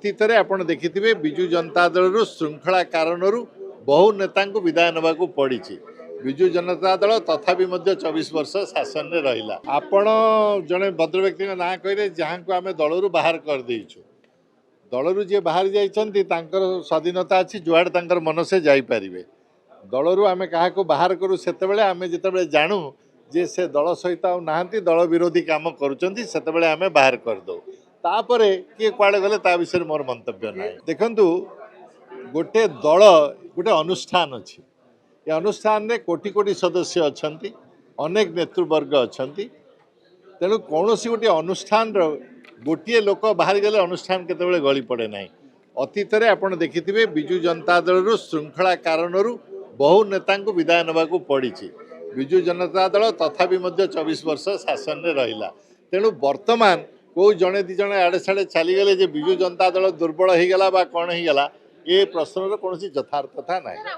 अतीत में आप देखिए विजु जनता दल श्रृंखला कारण बहु नेता विदाय ना पड़ी। विजु जनता दल तथापि 24 वर्ष शासन में रहा। आपण जड़े भद्र व्यक्ति ना कहे जहाँ को आम दलू बाहर कर देचु। दलू जी बाहर जाइए स्वाधीनता अच्छी जुआड़े मन से जापर। दलू आम क्या बाहर करूँ से आम जिते जानू जे से दल सहित नहांती दल विरोधी काम करुँचे आम बाहर करदे। तापर किए कुआड़े गले ता विषय मोर मंतव्य ना। देखु गोटे दल गोटे अनुष्ठान अच्छी। ये अनुष्ठान में कोटि कोटि सदस्य अच्छा, अनेक नेतृवर्ग अच्छा। तेणु कौन सी गोटे अनुष्ठान गोटे लोक बाहर गले अनुष्ठान केतबेले गली पड़े ना। अतीत में आप देखिए विजु जनता दल श्रृंखला कारण बहु नेता विदाय ना पड़ी। विजु जनता दल तथापि 24 वर्ष शासन में रहा। तेणु वर्तमान को जड़े दी जड़े आड़े साड़े चलीगले विजु जनता दल दुर्बल हो गला कौन हो गला ये प्रश्नर कौन यथार्थता ना।